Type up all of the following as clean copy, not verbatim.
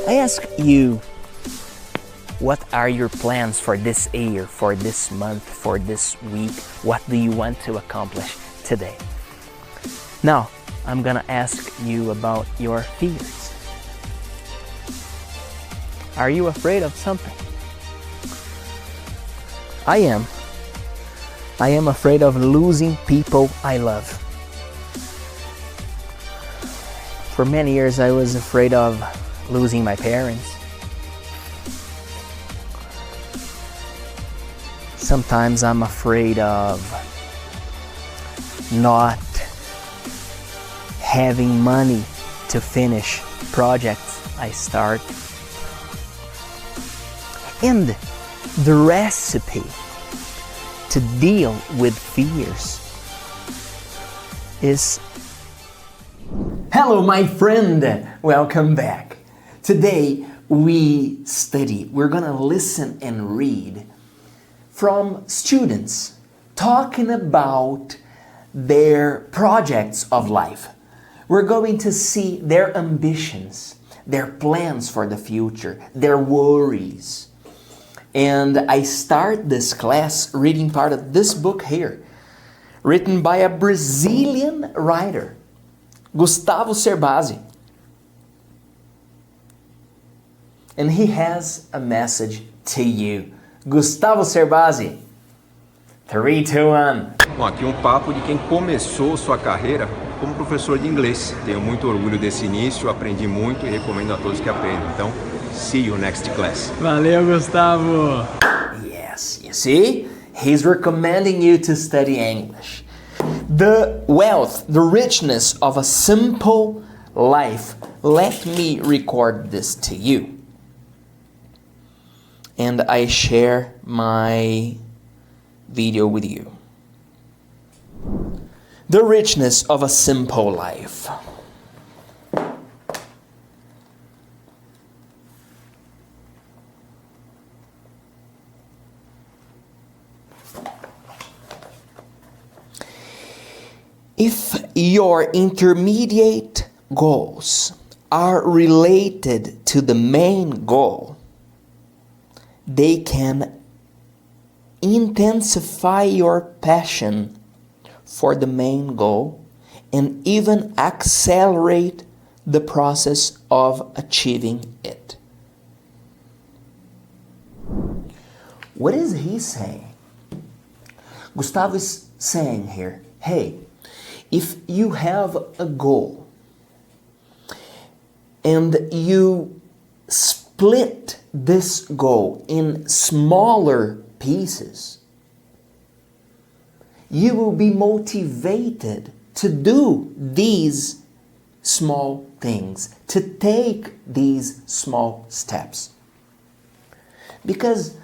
I ask you, what are your plans for this year, for this month, for this week? What do you want to accomplish today? Now, I'm gonna ask you about your fears. Are you afraid of something? I am. I am afraid of losing people I love. For many years, I was afraid of losing my parents. Sometimes I'm afraid of not having money to finish projects I start. And the recipe to deal with fears is... Hello, my friend! Welcome back. Today we're gonna listen and read from students talking about their projects of life. We're going to see their ambitions, their plans for the future, their worries. And I start this class reading part of this book here, written by a Brazilian writer, Gustavo Cerbasi. And he has a message to you. Gustavo Cerbasi. 3, 2, 1. Bom, aqui papo de quem começou sua carreira como professor de inglês. Tenho muito orgulho desse início, aprendi muito e recomendo a todos que aprendam. Então, see you next class. Valeu, Gustavo! Yes, you see? He's recommending you to study English. The wealth, the richness of a simple life. Let me record this to you. And I share my video with you. The richness of a simple life. If your intermediate goals are related to the main goal, they can intensify your passion for the main goal and even accelerate the process of achieving it. What is he saying? Gustavo is saying here, hey, if you have a goal and you split this goal in smaller pieces, you will be motivated to do these small things, to take these small steps. Because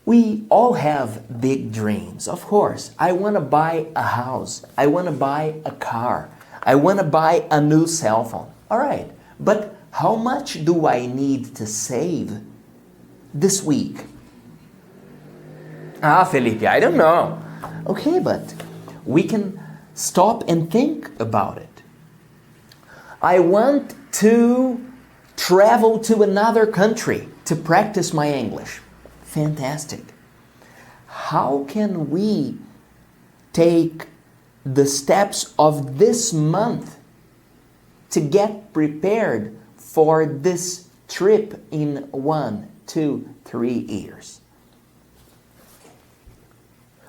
we all have big dreams, of course. I want to buy a house. I want to buy a car. I want to buy a new cell phone. All right, but how much do I need to save this week? Felipe, I don't know. Okay, but we can stop and think about it. I want to travel to another country to practice my English. Fantastic. How can we take the steps of this month to get prepared for this trip in 1, 2, 3 years?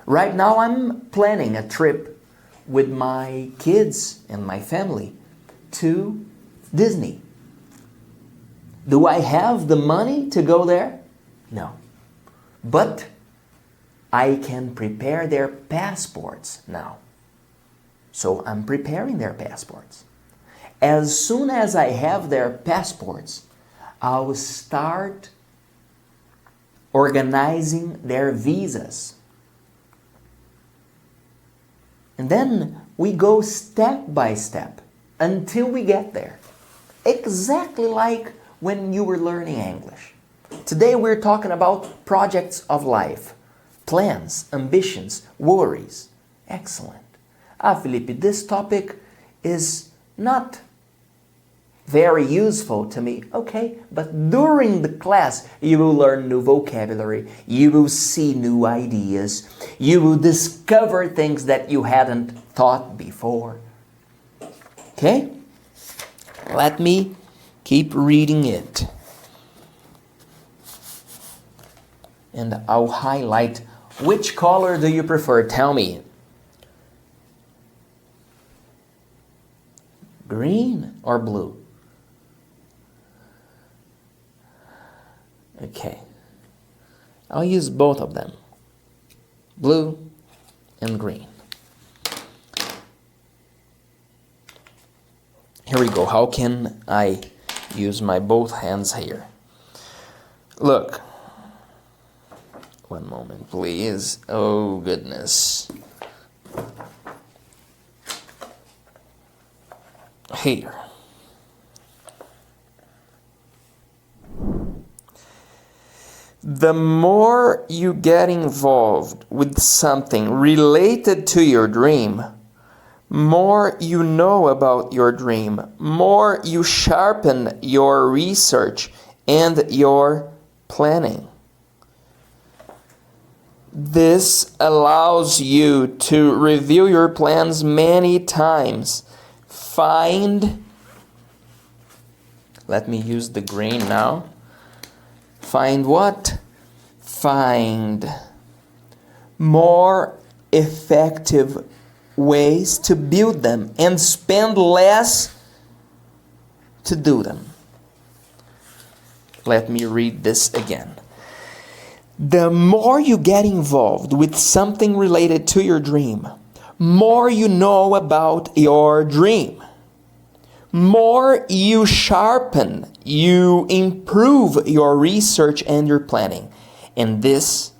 Right now I'm planning a trip with my kids and my family to Disney. Do I have the money to go there? No. But I can prepare their passports now. So I'm preparing their passports. As soon as I have their passports, I'll start organizing their visas. And then we go step by step until we get there. Exactly like when you were learning English. Today we're talking about projects of life, plans, ambitions, worries. Excellent. Felipe, this topic is not very useful to me. Okay, but during the class, you will learn new vocabulary. You will see new ideas. You will discover things that you hadn't thought before. Okay? Let me keep reading it. And I'll highlight which color do you prefer? Tell me. Green or blue? Okay. I'll use both of them. Blue and green. Here we go. How can I use my both hands here? Look. One moment, please. Oh, goodness. Here. The more you get involved with something related to your dream, more you know about your dream, more you sharpen your research and your planning. This allows you to review your plans many times. Let me use the green now. Find what? Find more effective ways to build them and spend less to do them. Let me read this again. The more you get involved with something related to your dream, more you know about your dream. More you sharpen, you improve your research and your planning. And this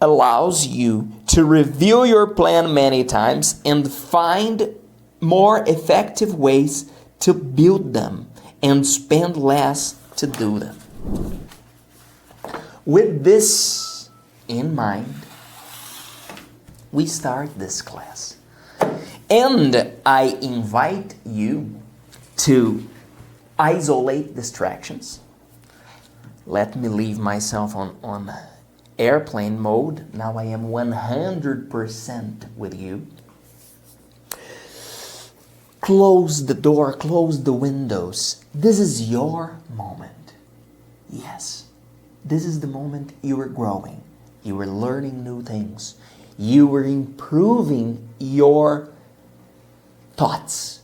allows you to review your plan many times and find more effective ways to build them and spend less to do them. With this in mind, we start this class. And I invite you to isolate distractions. Let me leave myself on airplane mode. Now I am 100% with you. Close the door, close the windows. This is your moment. Yes, this is the moment you are growing. You are learning new things. You are improving your thoughts,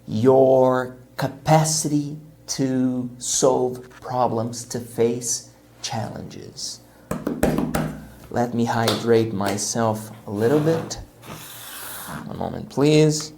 your capacity to solve problems, to face challenges. Let me hydrate myself a little bit. One moment, please.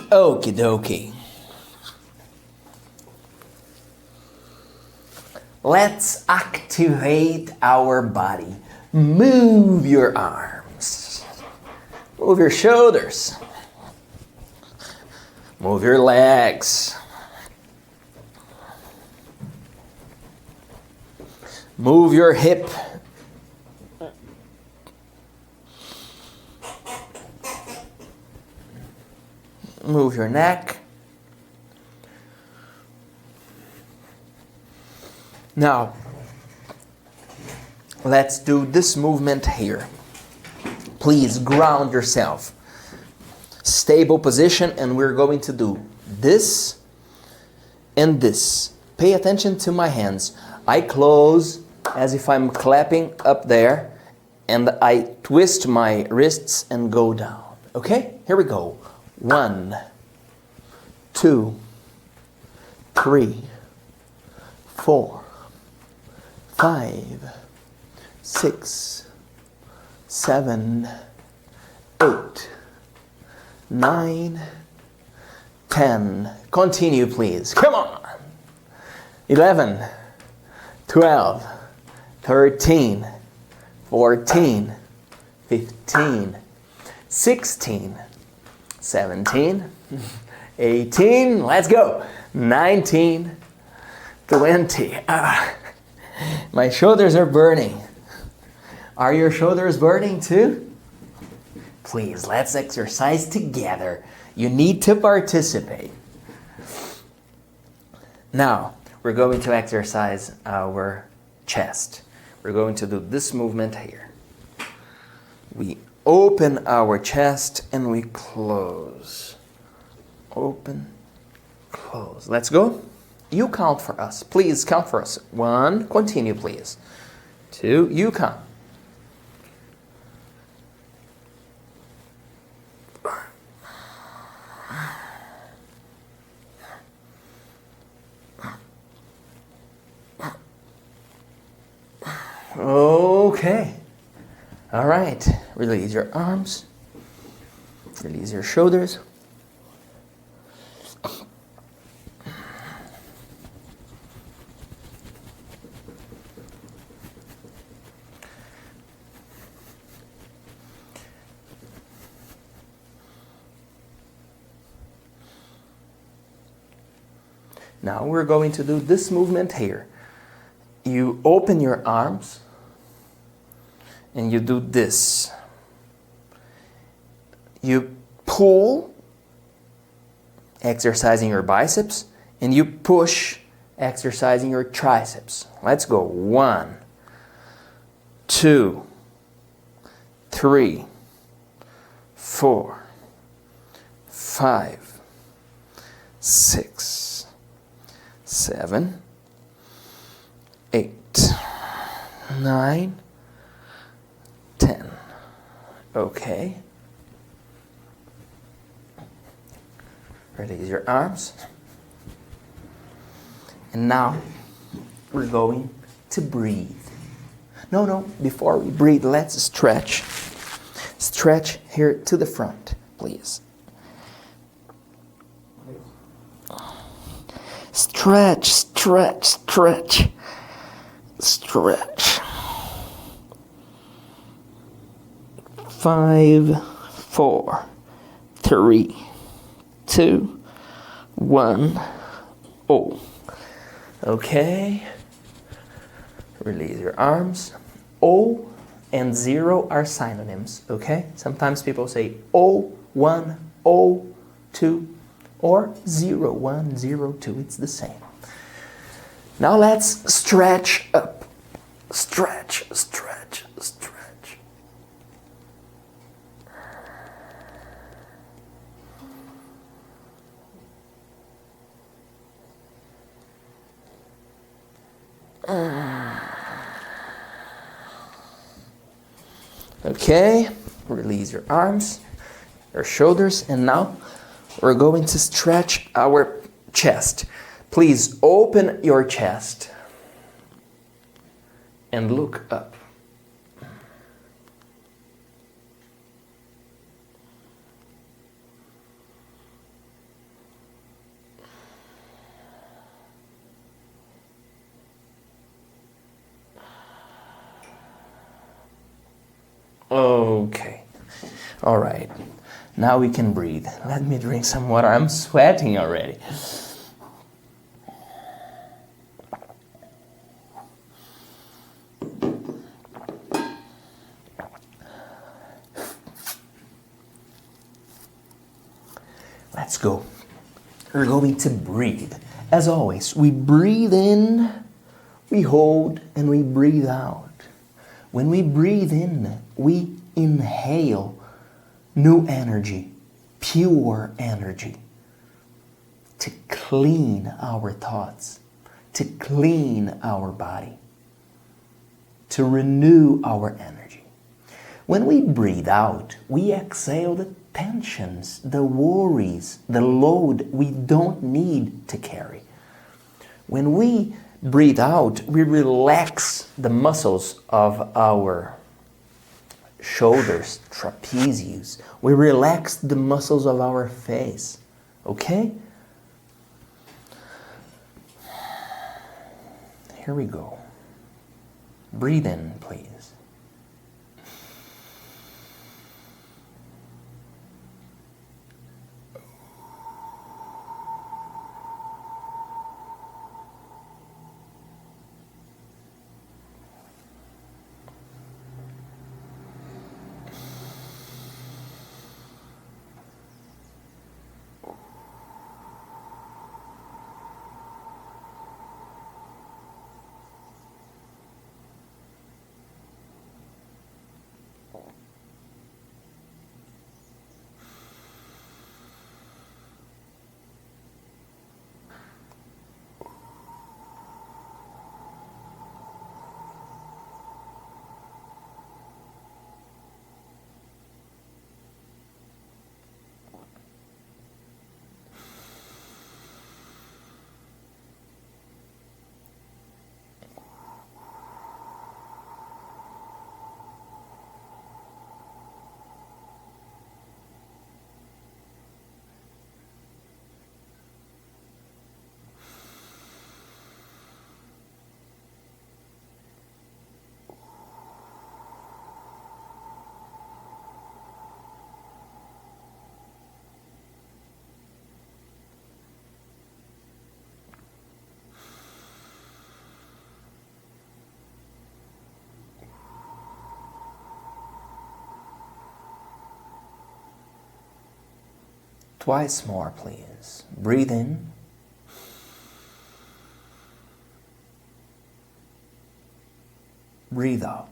Okie dokie. Let's activate our body. Move your arms. Move your shoulders. Move your legs. Move your hip. Move your neck. Now, let's do this movement here. Please ground yourself. Stable position, and we're going to do this and this. Pay attention to my hands. I close as if I'm clapping up there, and I twist my wrists and go down. Okay? Here we go. 1, 2, 3, 4, 5, 6, 7, 8, 9, 10. Continue, please. Come on. 11, 12, 13, 14, 15, 16, 17, 18, let's go. 19, 20. My shoulders are burning. Are your shoulders burning too? Please, let's exercise together. You need to participate. Now, we're going to exercise our chest. We're going to do this movement here. We open our chest and we close. Open, close. Let's go. You count for us. Please count for us. 1, continue please. 2, you count. Okay. All right. Release your arms. Release your shoulders. Now we're going to do this movement here. You open your arms and you do this. You pull, exercising your biceps, and you push, exercising your triceps. Let's go. 1, 2, 3, 4, 5, 6, 7, 8, 9, 10. Okay. Release your arms. And now we're going to breathe. No, before we breathe, let's stretch. Stretch here to the front, please. Stretch, stretch, stretch. Stretch. 5, 4, 3, 2, 1. Oh. Okay. Release your arms. O and 0 are synonyms, okay? Sometimes people say O1, O2, or 01, 02. It's the same. Now let's stretch up. Stretch, stretch, stretch. Okay, release your arms, your shoulders, and now we're going to stretch our chest. Please open your chest and look up. Okay. All right. Now we can breathe. Let me drink some water. I'm sweating already. Let's go. We're going to breathe. As always, we breathe in, we hold, and we breathe out. When we breathe in, we inhale new energy, pure energy, to clean our thoughts, to clean our body, to renew our energy. When we breathe out, we exhale the tensions, the worries, the load we don't need to carry. When we breathe out, we relax the muscles of our shoulders, trapezius. We relax the muscles of our face. Okay? Here we go. Breathe in, please. Twice more, please. Breathe in. Breathe out.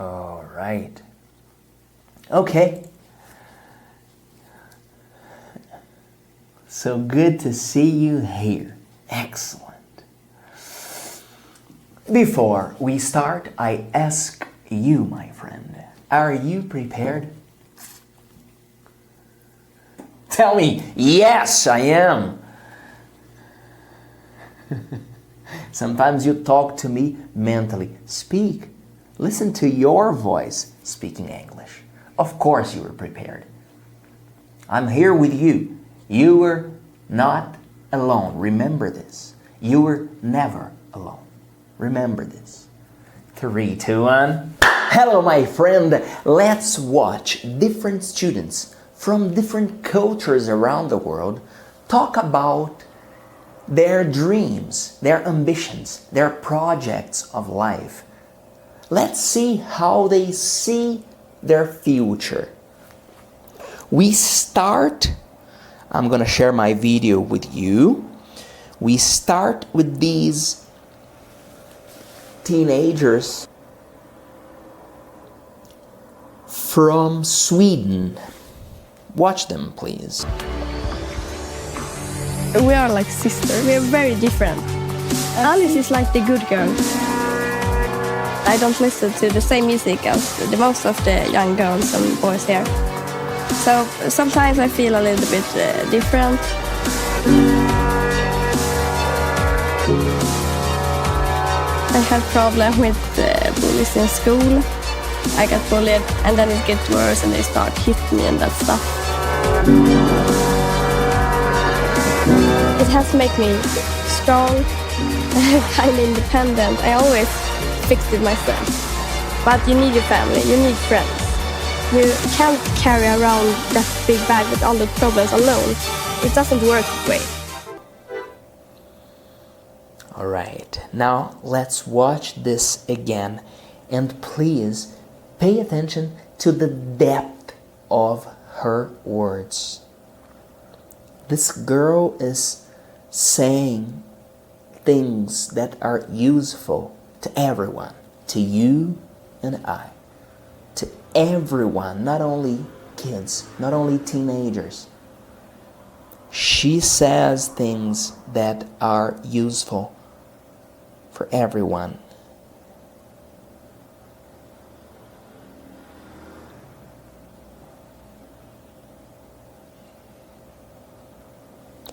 All right. Okay. So good to see you here. Excellent. Before we start, I ask you, my friend, are you prepared? Tell me, yes, I am. Sometimes you talk to me mentally. Speak. Listen to your voice speaking English. Of course you were prepared. I'm here with you. You were not alone. Remember this. You were never alone. Remember this. 3, 2, 1. Hello, my friend. Let's watch different students from different cultures around the world talk about their dreams, their ambitions, their projects of life. Let's see how they see their future. We start, I'm going to share my video with you. We start with these teenagers from Sweden. Watch them, please. We are like sisters. We are very different. Alice is like the good girl. I don't listen to the same music as the most of the young girls and boys here. So sometimes I feel a little bit different. I had problem with bullies in school. I got bullied and then it gets worse and they start hitting me and that stuff. It has made me strong, kind of independent. I always fixed it myself. But you need your family, you need friends. You can't carry around that big bag with all the problems alone. It doesn't work that way. Alright, now let's watch this again. And please pay attention to the depth of her words. This girl is saying things that are useful to everyone, to you and I, to everyone, not only kids, not only teenagers. She says things that are useful for everyone.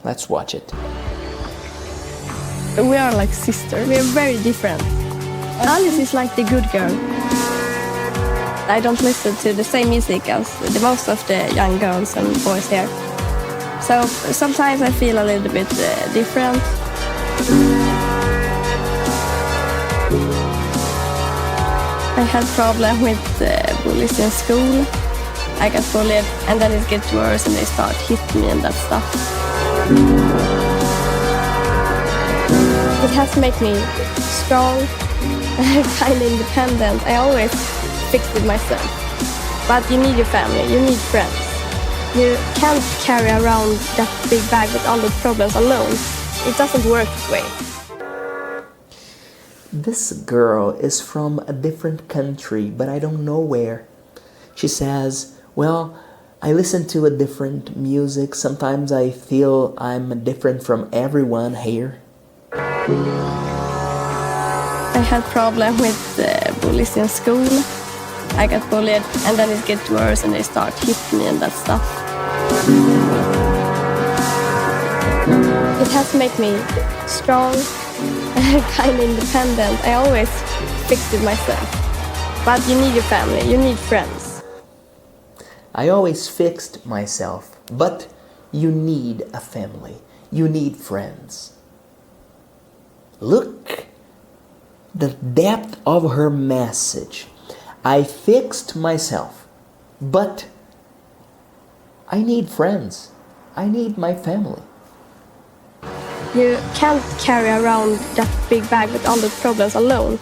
Let's watch it. We are like sisters. We are very different. Alice is like the good girl. I don't listen to the same music as the most of the young girls and boys here. So sometimes I feel a little bit different. I had problem with bullies in school. I got bullied and then it gets worse and they start hitting me and that stuff. It has made me strong, kind of independent. I always fix it myself. But you need your family, you need friends. You can't carry around that big bag with all the problems alone. It doesn't work that way. This girl is from a different country, but I don't know where. She says, well, I listen to a different music. Sometimes I feel I'm different from everyone here. I had problem with bullies in school. I got bullied and then it gets worse and they start hitting me and that stuff. It has made me strong, kind of independent. I always fix it myself. But you need your family, you need friends. I always fixed myself, but you need a family, you need friends. Look the depth of her message. I fixed myself, but I need friends. I need my family. You can't carry around that big bag with all the problems alone.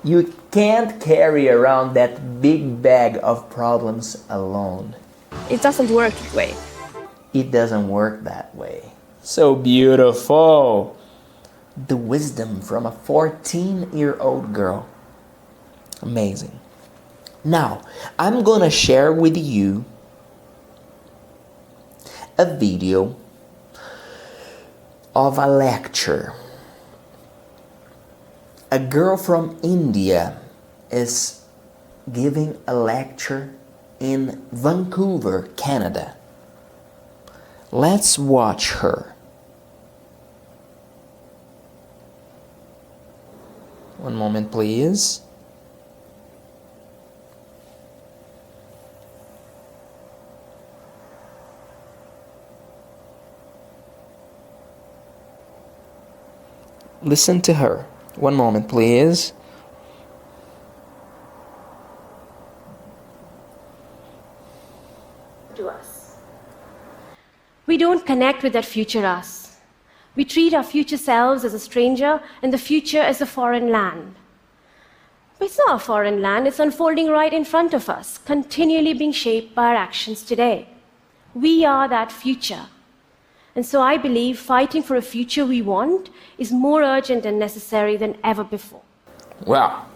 You can't carry around that big bag of problems alone. It doesn't work that way. It doesn't work that way. So beautiful. The wisdom from a 14-year-old girl. Amazing. Now, I'm gonna share with you a video of a lecture. A girl from India is giving a lecture in Vancouver, Canada. Let's watch her. One moment, please. Listen to her. One moment, please. To us. We don't connect with that future us. We treat our future selves as a stranger and the future as a foreign land. But it's not a foreign land, it's unfolding right in front of us, continually being shaped by our actions today. We are that future. And so I believe fighting for a future we want is more urgent and necessary than ever before. Wow.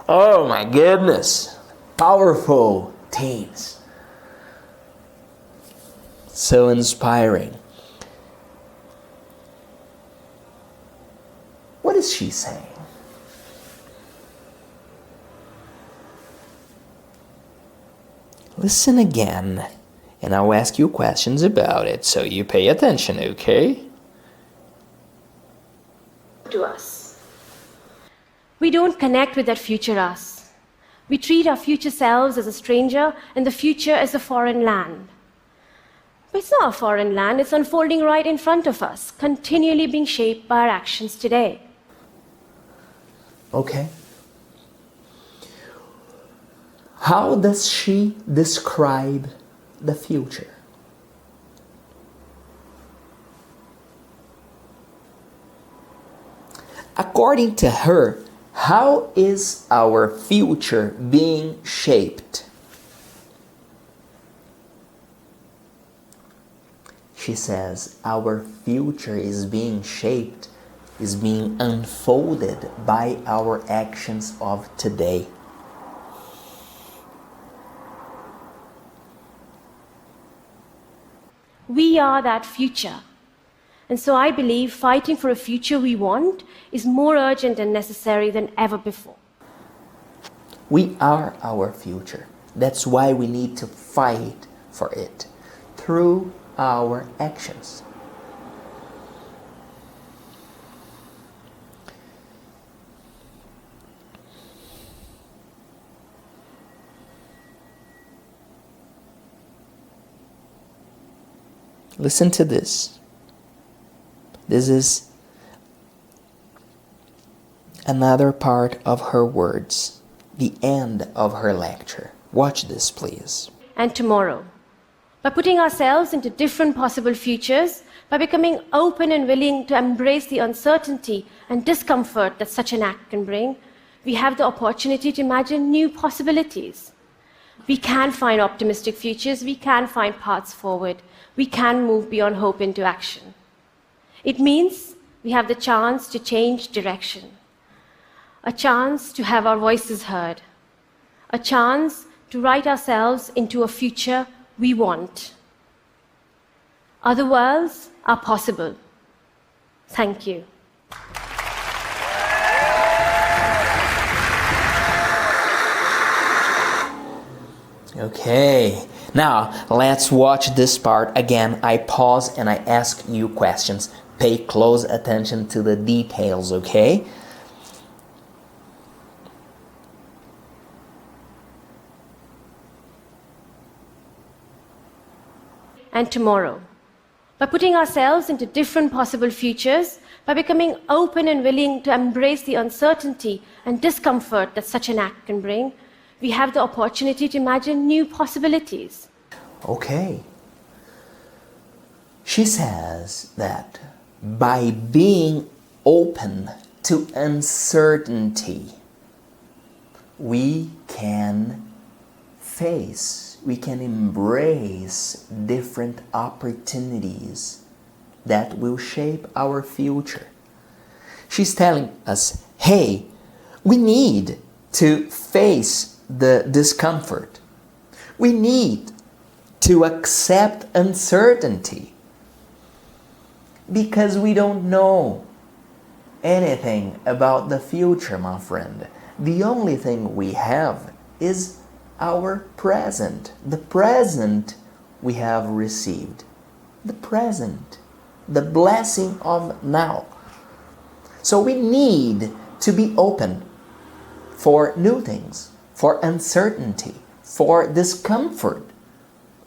Oh my goodness. Powerful teens. So inspiring. What is she saying? Listen again, and I'll ask you questions about it, so you pay attention, okay? To us. We don't connect with that future us. We treat our future selves as a stranger and the future as a foreign land. But it's not a foreign land, it's unfolding right in front of us, continually being shaped by our actions today. Okay. How does she describe the future? According to her, how is our future being shaped? She says our future is being shaped, is being unfolded by our actions of today. We are that future. And so I believe fighting for a future we want is more urgent and necessary than ever before. We are our future. That's why we need to fight for it through our actions. Listen to this. This is another part of her words, the end of her lecture. Watch this, please. And tomorrow, by putting ourselves into different possible futures, by becoming open and willing to embrace the uncertainty and discomfort that such an act can bring, we have the opportunity to imagine new possibilities. We can find optimistic futures, we can find paths forward, we can move beyond hope into action. It means we have the chance to change direction, a chance to have our voices heard, a chance to write ourselves into a future we want. Other worlds are possible. Thank you. Okay, now let's watch this part again. I pause and I ask you questions. Pay close attention to the details, okay? And tomorrow, by putting ourselves into different possible futures, by becoming open and willing to embrace the uncertainty and discomfort that such an act can bring, we have the opportunity to imagine new possibilities. Okay. She says that by being open to uncertainty, we can embrace different opportunities that will shape our future. She's telling us, hey, we need to face the discomfort. We need to accept uncertainty because we don't know anything about the future, my friend. The only thing we have is our present. The present we have received. The present. The blessing of now. So we need to be open for new things, for uncertainty, for discomfort.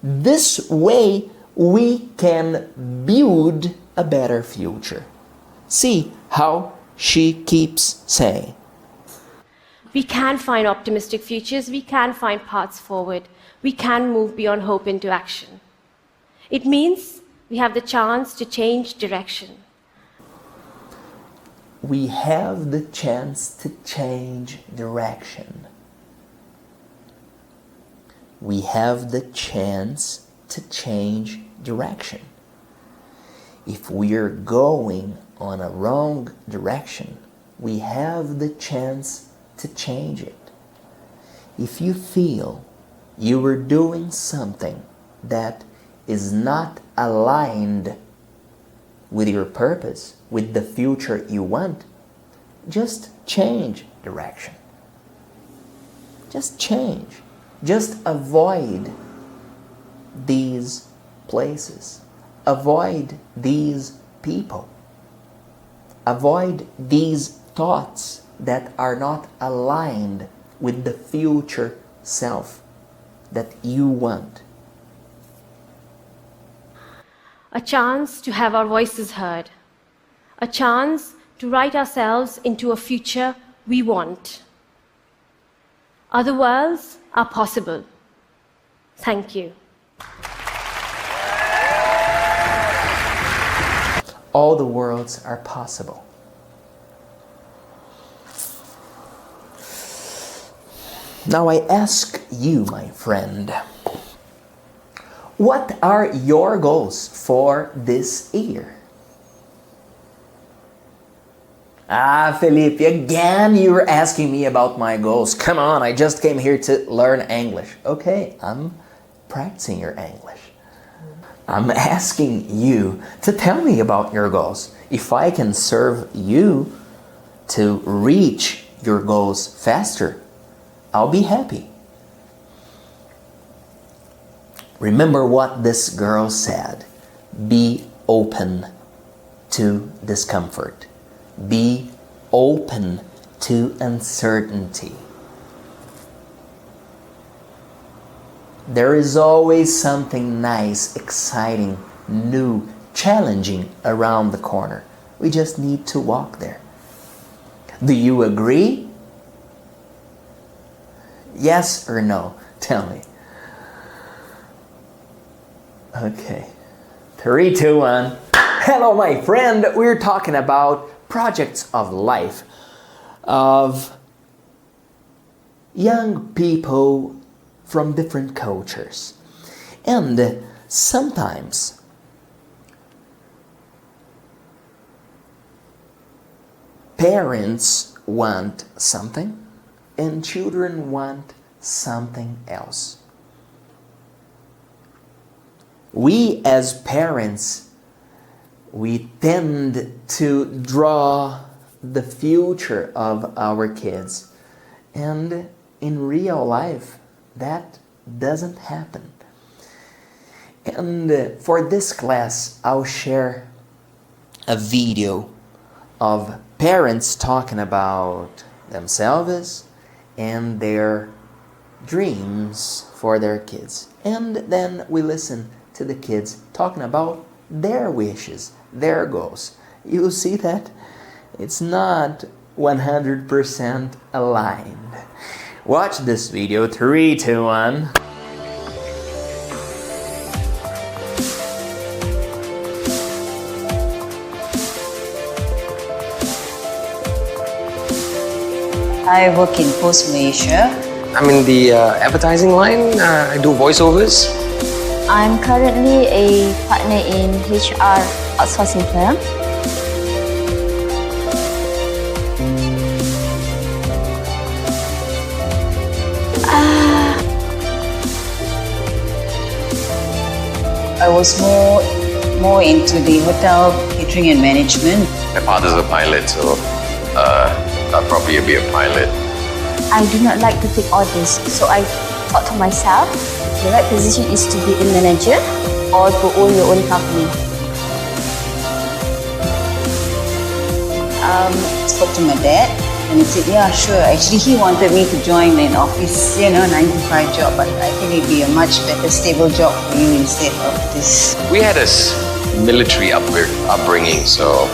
This way we can build a better future. See how she keeps saying. We can find optimistic futures, we can find paths forward, we can move beyond hope into action. It means we have the chance to change direction. We have the chance to change direction. We have the chance to change direction. If we're going on a wrong direction, we have the chance to change it. If you feel you were doing something that is not aligned with your purpose, with the future you want, just change direction. Just change. Just avoid these places. Avoid these people. Avoid these thoughts that are not aligned with the future self that you want. A chance to have our voices heard. A chance to write ourselves into a future we want. Other worlds are possible. Thank you. All the worlds are possible. Now I ask you, my friend, what are your goals for this year? Felipe, again you're asking me about my goals. Come on, I just came here to learn English. Okay, I'm practicing your English. I'm asking you to tell me about your goals. If I can serve you to reach your goals faster, I'll be happy. Remember what this girl said. Be open to discomfort. Be open to uncertainty. There is always something nice, exciting, new, challenging around the corner. We just need to walk there. Do you agree? Yes or no? Tell me. Okay. 3, 2, 1. Hello, my friend. We're talking about projects of life of young people from different cultures. And sometimes parents want something and children want something else. We as parents, we tend to draw the future of our kids, and in real life that doesn't happen. And for this class, I'll share a video of parents talking about themselves and their dreams for their kids. And then we listen to the kids talking about their wishes, their goals. You see that? It's not 100% aligned. Watch this video. 3, 2, 1. I work in Post Malaysia. I'm in the advertising line. I do voiceovers. I'm currently a partner in HR outsourcing firm. I was more into the hotel catering and management. My father's a pilot, so I'll probably be a pilot. I do not like to take orders, so I thought to myself, the right position is to be a manager or to own your own company. Spoke to my dad and he said, yeah, sure. Actually, he wanted me to join an office, 9-to-5 job, but I think it'd be a much better stable job for you instead of this. We had a military upbringing, so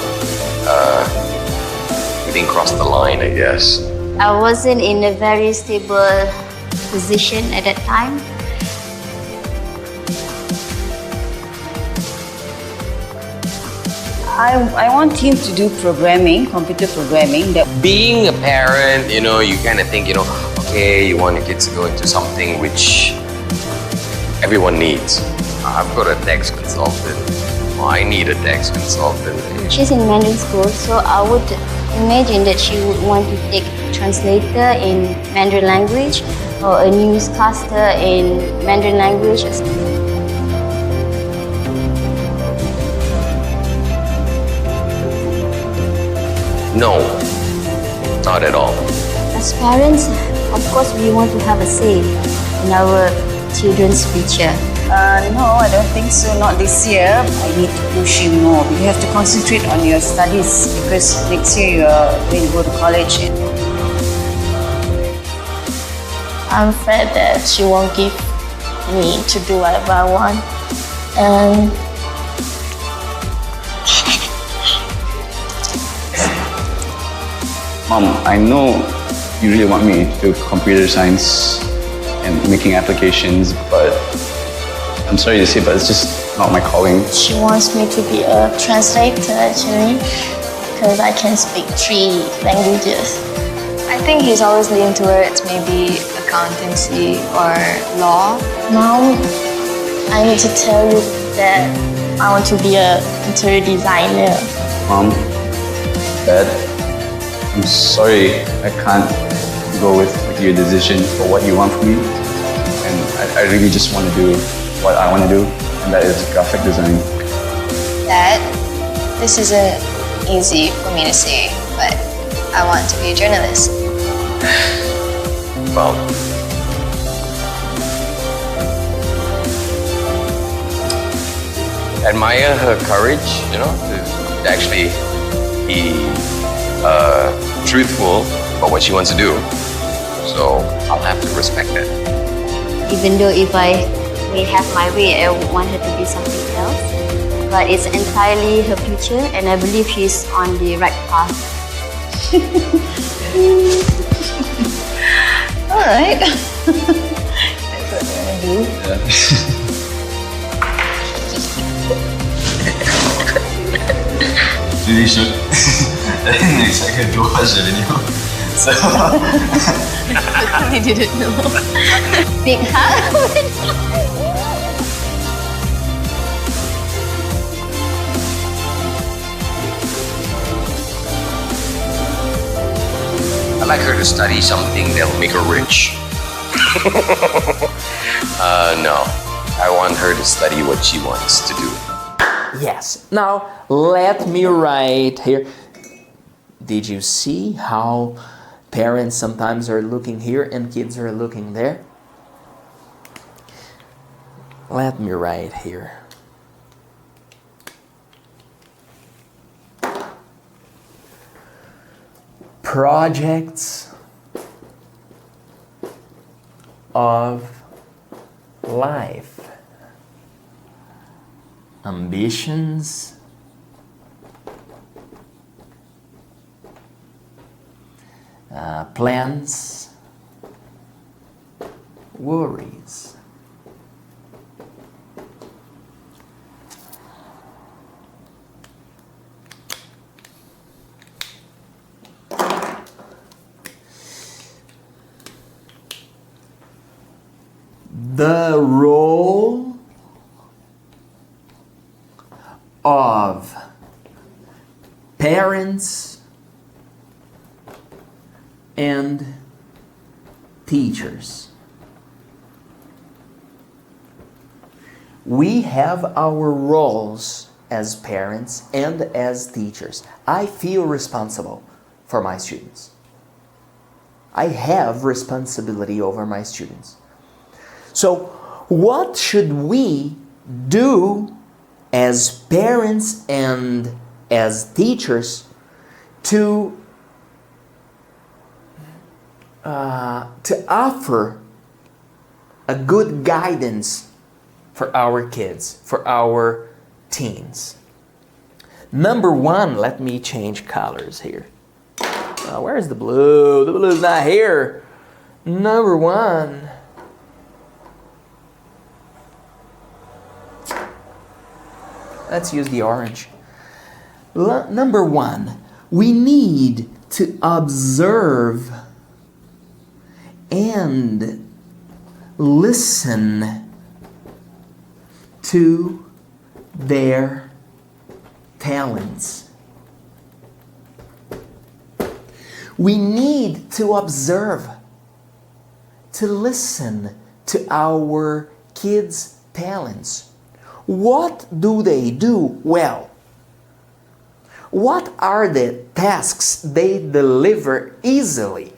we didn't cross the line, I guess. I wasn't in a very stable position at that time. I want him to do programming, computer programming. Being a parent, you kind of think, okay, you want your kids to go into something which everyone needs. I've got a tax consultant. I need a tax consultant. She's in Mandarin school, so I would imagine that she would want to take a translator in Mandarin language or a newscaster in Mandarin language. No, not at all. As parents, of course, we want to have a say in our children's future. No, I don't think so. Not this year. I need to push him more. You have to concentrate on your studies because next year you are going to go to college. I'm afraid that she won't give me to do whatever I want. And Mom, I know you really want me to do computer science and making applications, but I'm sorry to say, but it's just not my calling. she wants me to be a translator actually, because I can speak 3 languages. I think he's always leaning towards maybe accountancy or law. Now, I need to tell you that I want to be a interior designer. Mom, Dad, I'm sorry I can't go with your decision for what you want from me. And I really just want to do what I want to do. and that is graphic design. Dad, this isn't easy for me to say, but I want to be a journalist. Well, admire her courage, to actually be truthful about what she wants to do. So I'll have to respect that. Even though if I may have my way, I would want her to be something else. But it's entirely her future, and I believe she's on the right path. All right. That's what we're gonna do. Really should. Next, I can do watch the video. So. I didn't know. Big hug. I'd like her to study something that'll make her rich. No, I want her to study what she wants to do. Yes. Now, let me write here. Did you see how parents sometimes are looking here and kids are looking there? Let me write here. Projects of life. Ambitions, plans, worries. The role of parents and teachers. We have our roles as parents and as teachers. I feel responsible for my students. I have responsibility over my students. So, what should we do as parents and as teachers to offer a good guidance for our kids, for our teens? Number one, let me change colors here. Where's the blue? The blue's not here. Number one. Let's use the orange. Number one, we need to observe and listen to their talents. We need to observe, to listen to our kids' talents. What do they do well? What are the tasks they deliver easily?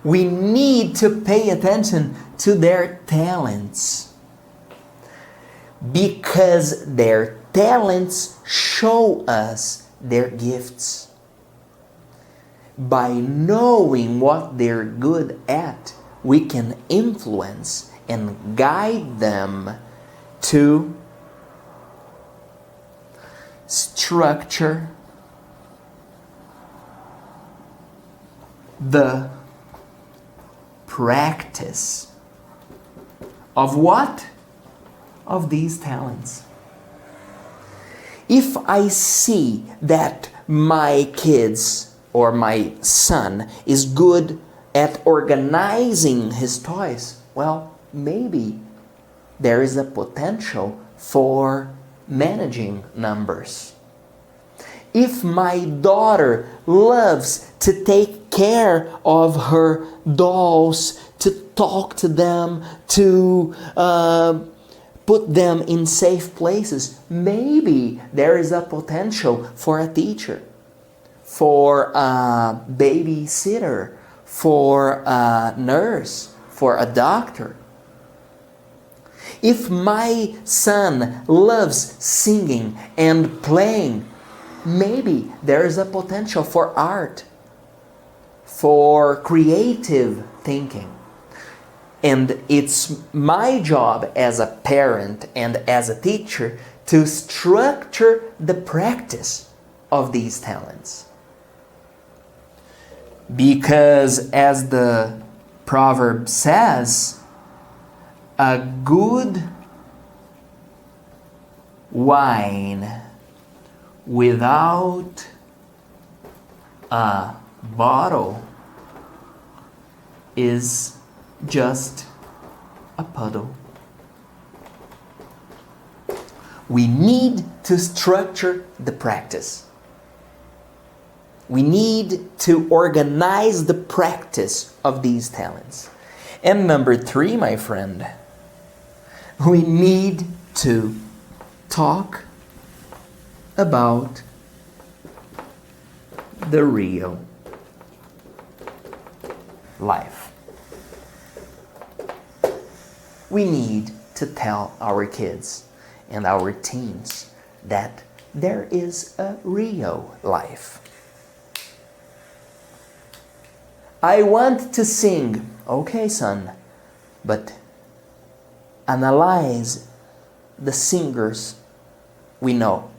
We need to pay attention to their talents because their talents show us their gifts. By knowing what they're good at, we can influence and guide them to structure the practice of what? Of these talents. If I see that my kids or my son is good at organizing his toys, well, maybe there is a potential for managing numbers. If my daughter loves to take care of her dolls, to talk to them, to put them in safe places. Maybe there is a potential for a teacher, for a babysitter, for a nurse, for a doctor. If my son loves singing and playing, maybe there is a potential for art, for creative thinking. And it's my job as a parent and as a teacher to structure the practice of these talents. Because as the proverb says, a good wine without a bottle is just a puddle. We need to structure the practice. We need to organize the practice of these talents. And number 3, my friend, we need to talk about the real life. We need to tell our kids and our teens that there is a real life. I want to sing. Okay, son, but analyze the singers we know.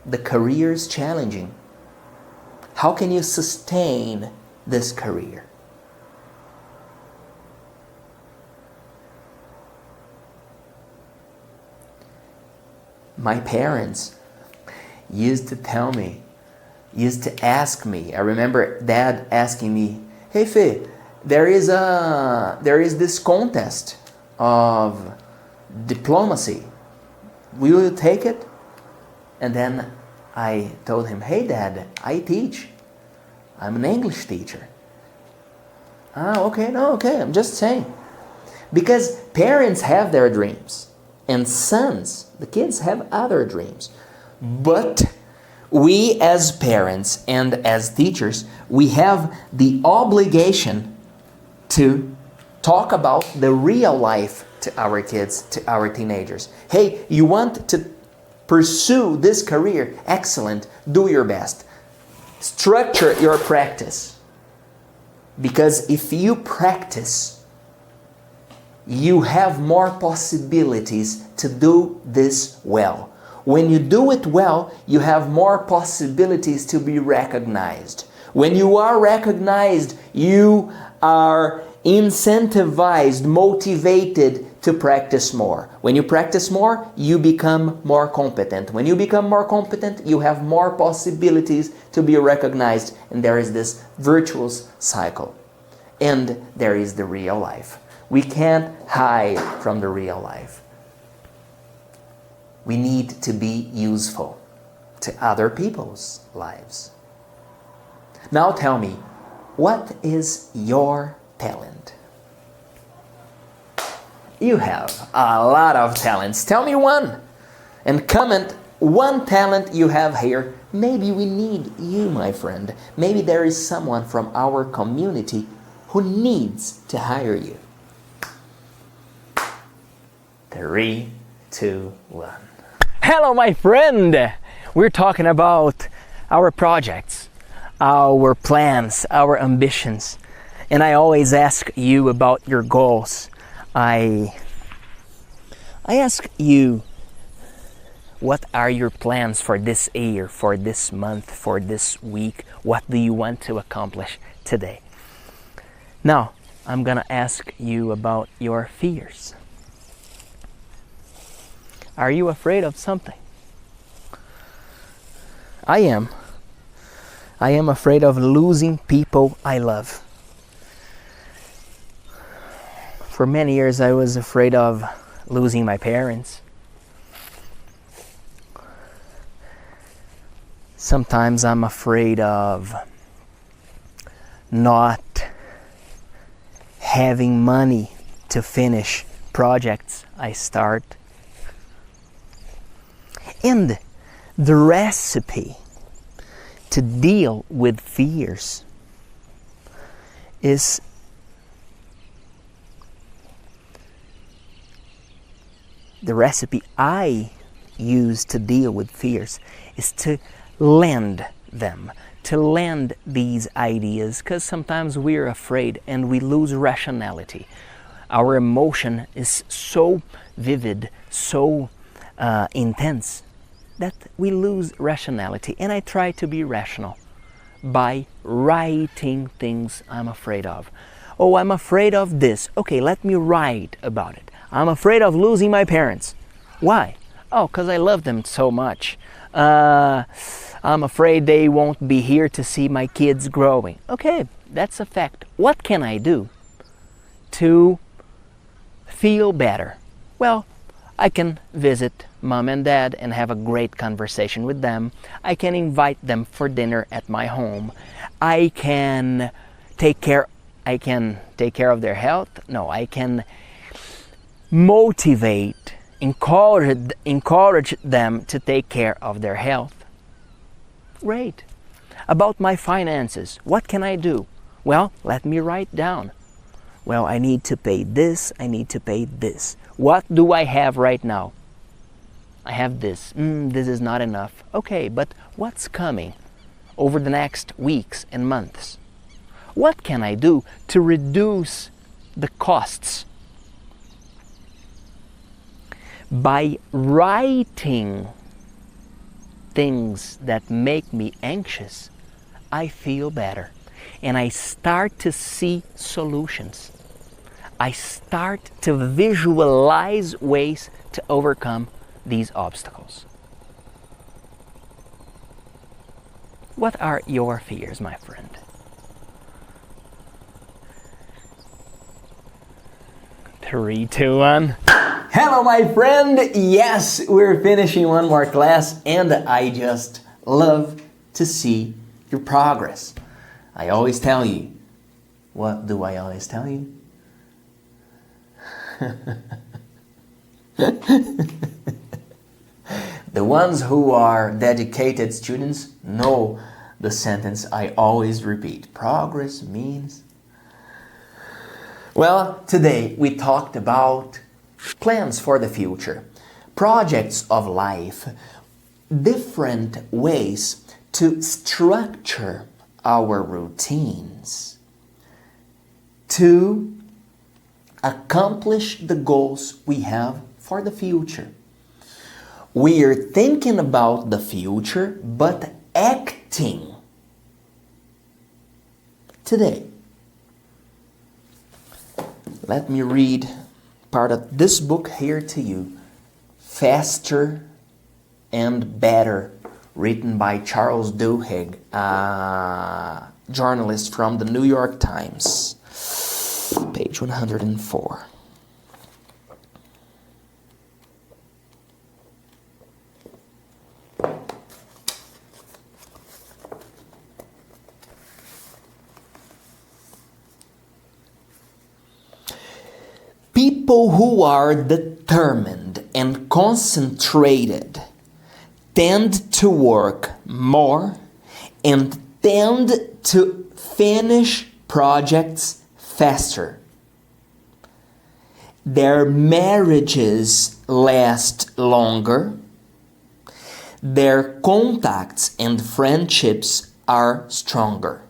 The career is challenging. How can you sustain this career? My parents used to ask me, I remember Dad asking me, "Hey Fe, there is this contest of diplomacy. Will you take it?" And then I told him, "Hey Dad, I teach. I'm an English teacher." Okay, I'm just saying. Because parents have their dreams, and sons, the kids have other dreams. But we as parents and as teachers, we have the obligation to talk about the real life to our kids, to our teenagers. Hey, you want to pursue this career? Excellent. Do your best. Structure your practice. Because if you practice, you have more possibilities to do this well. When you do it well, you have more possibilities to be recognized. When you are recognized, you are incentivized, motivated to practice more. When you practice more, you become more competent. When you become more competent, you have more possibilities to be recognized, and there is this virtuous cycle. And there is the real life. We can't hide from the real life. We need to be useful to other people's lives. Now tell me, what is your talent? You have a lot of talents. Tell me one. And comment one talent you have here. Maybe we need you, my friend. Maybe there is someone from our community who needs to hire you. 3, 2, 1. Hello, my friend! We're talking about our projects, our plans, our ambitions. And I always ask you about your goals. I ask you, what are your plans for this year, for this month, for this week? What do you want to accomplish today? Now, I'm gonna ask you about your fears. Are you afraid of something? I am. I am afraid of losing people I love. For many years I was afraid of losing my parents. Sometimes I'm afraid of not having money to finish projects I start. And the recipe to deal with fears is the recipe I use to deal with fears is to lend them, to lend these ideas, because sometimes we're afraid and we lose rationality. Our emotion is so vivid, so intense, that we lose rationality. And I try to be rational by writing things I'm afraid of. Oh, I'm afraid of this. Okay, let me write about it. I'm afraid of losing my parents. Why? Oh, because I love them so much. I'm afraid they won't be here to see my kids growing. Okay, that's a fact. What can I do to feel better? Well, I can visit mom and dad and have a great conversation with them. I can invite them for dinner at my home. I can take care of their health. No, I can motivate, encourage them to take care of their health. Great. About my finances, what can I do? Well, let me write down. Well, I need to pay this, I need to pay this. What do I have right now? I have this. This is not enough. Okay, but what's coming over the next weeks and months? What can I do to reduce the costs? By writing things that make me anxious, I feel better and I start to see solutions. I start to visualize ways to overcome these obstacles. What are your fears, my friend? Three, two, one. Hello, my friend. Yes, we're finishing one more class and I just love to see your progress. I always tell you. What do I always tell you? The ones who are dedicated students know the sentence I always repeat. Progress means... Well, today we talked about plans for the future, projects of life, different ways to structure our routines to accomplish the goals we have for the future. We are thinking about the future, but acting today. Let me read part of this book here to you, Faster and Better, written by Charles Duhigg, a journalist from the New York Times. Page 104. People who are determined and concentrated tend to work more and tend to finish projects faster. Their marriages last longer. Their contacts and friendships are stronger.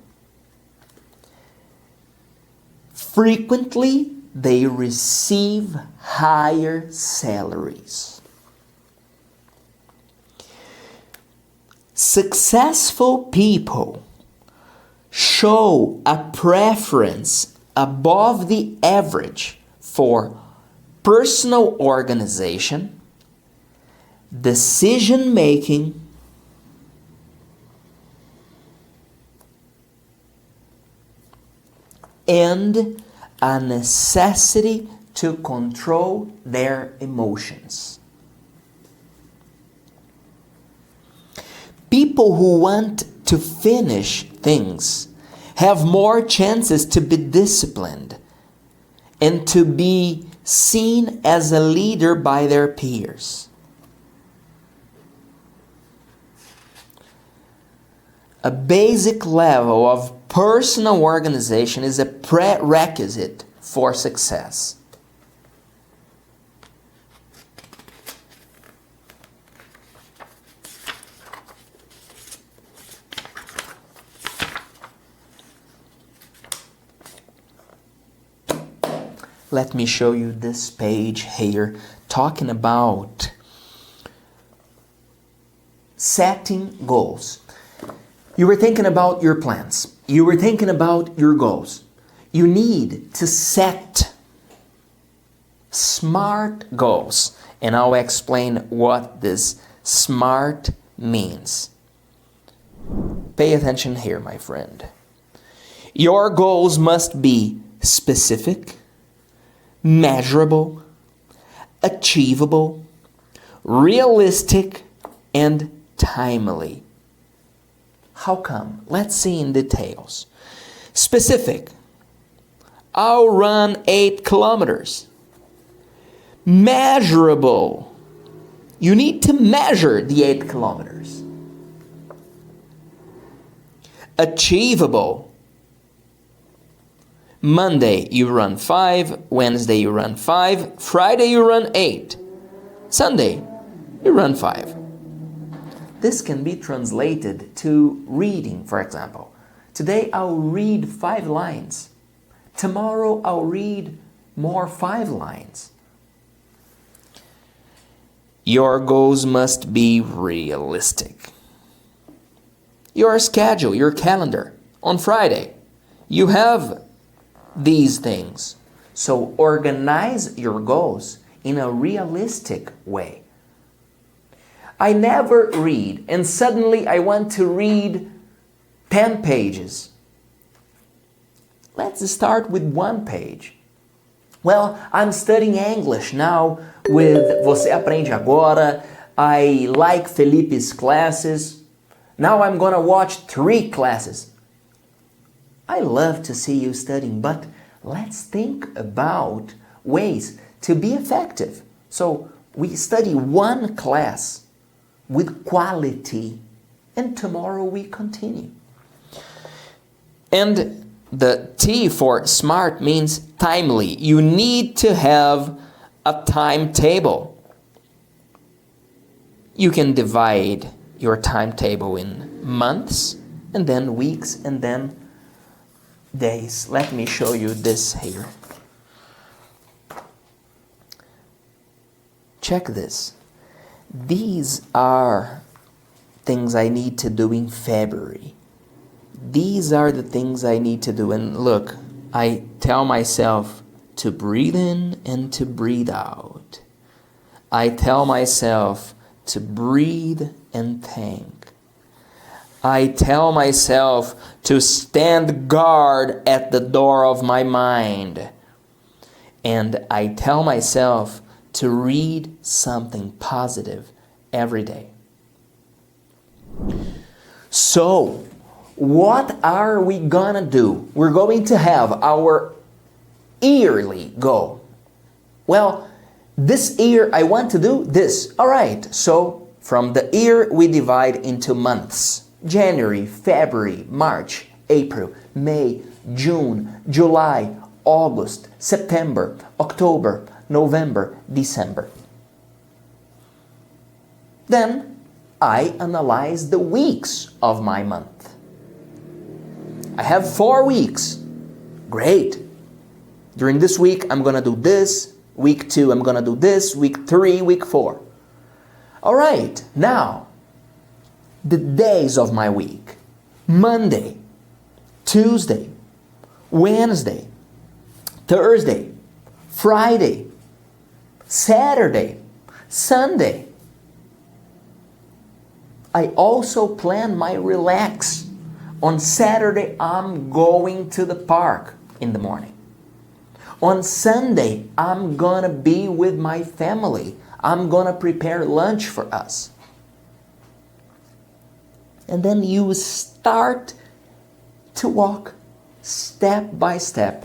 Frequently, they receive higher salaries. Successful people show a preference above the average for personal organization, decision making, and a necessity to control their emotions. People who want to finish things have more chances to be disciplined, and to be seen as a leader by their peers. A basic level of personal organization is a prerequisite for success. Let me show you this page here talking about setting goals. You were thinking about your plans. You were thinking about your goals. You need to set SMART goals. And I'll explain what this SMART means. Pay attention here, my friend. Your goals must be specific, measurable, achievable, realistic, and timely. How come? Let's see in details. Specific. I'll run 8 kilometers. Measurable. You need to measure the 8 kilometers. Achievable. Monday you run 5, Wednesday you run 5, Friday you run 8, Sunday you run 5. This can be translated to reading, for example. Today I'll read 5 lines. Tomorrow I'll read more 5 lines. Your goals must be realistic. Your schedule, your calendar. On Friday, you have these things. So organize your goals in a realistic way. I never read, and suddenly I want to read 10 pages. Let's start with 1 page. Well, I'm studying English now with Você Aprende Agora. I like Felipe's classes. Now I'm gonna watch 3 classes. I love to see you studying, but let's think about ways to be effective. So we study 1 class with quality, and tomorrow we continue. And the T for SMART means timely. You need to have a timetable. You can divide your timetable in months, and then weeks, and then days. Let me show you this here. Check this. These are things I need to do in February. These are the things I need to do. And look, I tell myself to breathe in and to breathe out. I tell myself to breathe and think. I tell myself to stand guard at the door of my mind. And I tell myself to read something positive every day. So, what are we gonna do? We're going to have our yearly goal. Well, this year I want to do this. All right, so from the year we divide into months. January, February, March, April, May, June, July, August, September, October, November, December. Then I analyze the weeks of my month. I have 4 weeks. Great. During this week, I'm gonna do this. Week 2, I'm gonna do this. Week 3, week 4. All right, now, the days of my week. Monday, Tuesday, Wednesday, Thursday, Friday, Saturday, Sunday. I also plan my relax. On Saturday, I'm going to the park in the morning. On Sunday, I'm gonna be with my family. I'm gonna prepare lunch for us. And then you start to walk step by step.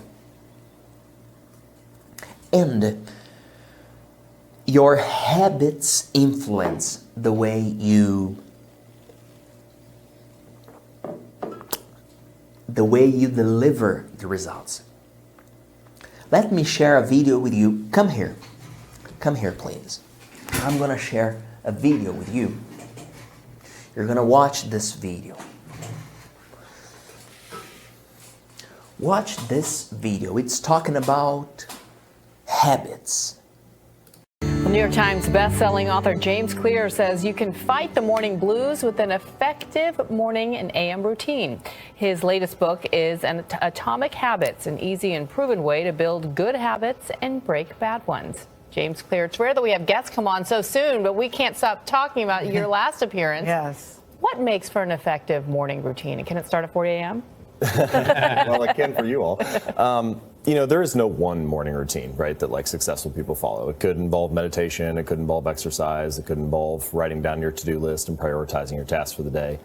And your habits influence the way you deliver the results. Let me share a video with you. Come here, please. I'm gonna share a video with you. You're gonna watch this video. Watch this video. It's talking about habits. The New York Times best-selling author James Clear says you can fight the morning blues with an effective morning and AM routine. His latest book is Atomic Habits, an easy and proven way to build good habits and break bad ones. James Clear, it's rare that we have guests come on so soon, but we can't stop talking about your last appearance. Yes. What makes for an effective morning routine? And can it start at 4 a.m.? Well, it can for you all. You know, there is no one morning routine, right, that like successful people follow. It could involve meditation, it could involve exercise, it could involve writing down your to-do list and prioritizing your tasks for the day.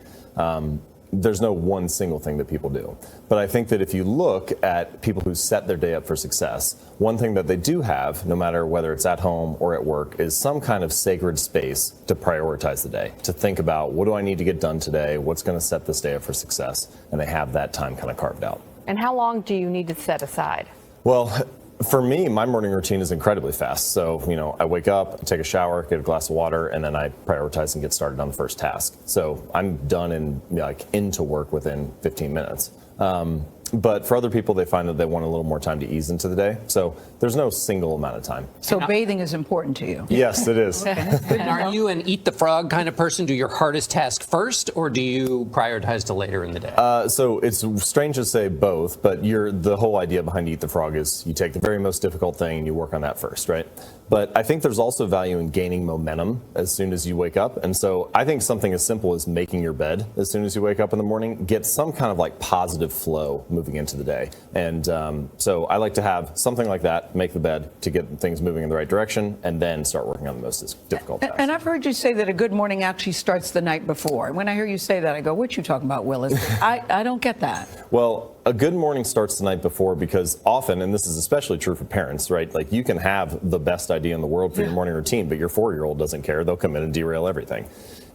There's no one single thing that people do. But I think that if you look at people who set their day up for success, one thing that they do have, no matter whether it's at home or at work, is some kind of sacred space to prioritize the day, to think about what do I need to get done today, what's going to set this day up for success, and they have that time kind of carved out. And how long do you need to set aside? Well, for me, my morning routine is incredibly fast. So, you know, I wake up, I take a shower, get a glass of water, and then I prioritize and get started on the first task. So I'm done and into work within 15 minutes. But for other people, they find that they want a little more time to ease into the day. So there's no single amount of time. So bathing is important to you? Yes, it is. And are you an eat the frog kind of person? Do your hardest task first, or do you prioritize to later in the day? So it's strange to say both, but the whole idea behind eat the frog is you take the very most difficult thing and you work on that first, right? But I think there's also value in gaining momentum as soon as you wake up. And so I think something as simple as making your bed as soon as you wake up in the morning gets some kind of like positive flow moving into the day. And so I like to have something like that, make the bed to get things moving in the right direction, and then start working on the most difficult tasks. And I've heard you say that a good morning actually starts the night before. And when I hear you say that, I go, what you talking about, Willis? I don't get that. Well, a good morning starts the night before because often, and this is especially true for parents, right? Like you can have the best idea in the world for your morning routine, but your 4-year-old doesn't care. They'll come in and derail everything.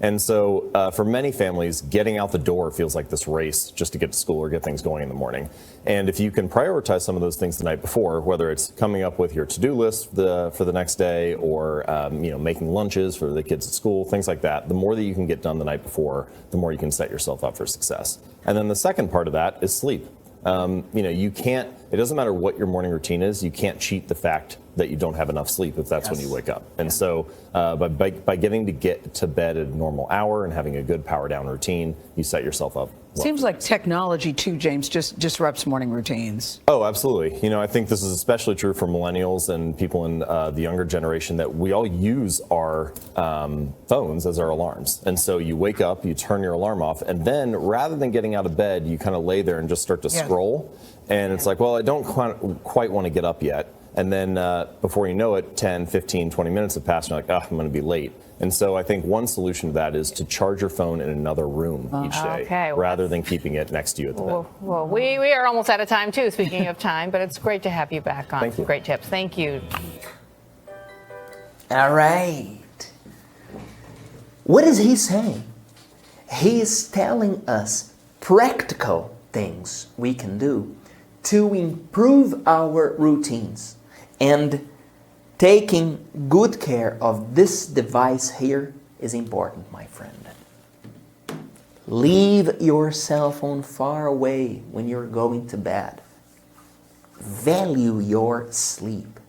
And so for many families, getting out the door feels like this race just to get to school or get things going in the morning. And if you can prioritize some of those things the night before, whether it's coming up with your to-do list for the next day or making lunches for the kids at school, things like that, the more that you can get done the night before, the more you can set yourself up for success. And then the second part of that is sleep. You can't, it doesn't matter what your morning routine is, you can't cheat the fact that you don't have enough sleep if that's when you wake up. And so by getting to get to bed at a normal hour and having a good power down routine, you set yourself up well. Seems like technology too, James, just disrupts morning routines. Oh, absolutely. You know, I think this is especially true for millennials and people in the younger generation that we all use our phones as our alarms. And so you wake up, you turn your alarm off, and then rather than getting out of bed, you kind of lay there and just start to scroll. And it's like, well, I don't quite want to get up yet. And then before you know it, 10, 15, 20 minutes have passed, and you're like, I'm going to be late. And so I think one solution to that is to charge your phone in another room each day, rather than keeping it next to you at the bed. Well, we are almost out of time, too, speaking of time, but it's great to have you back on. Thank you. Great tips. Thank you. All right. What is he saying? He is telling us practical things we can do to improve our routines. And taking good care of this device here is important, my friend. Leave your cell phone far away when you're going to bed. Value your sleep.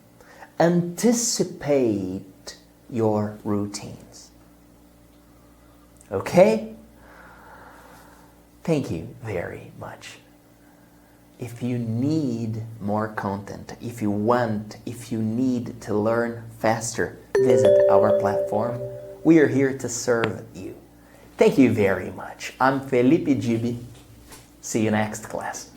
Anticipate your routines. Okay? Thank you very much. If you need more content, if you need to learn faster, visit our platform. We are here to serve you. Thank you very much. I'm Felipe Dib. See you next class.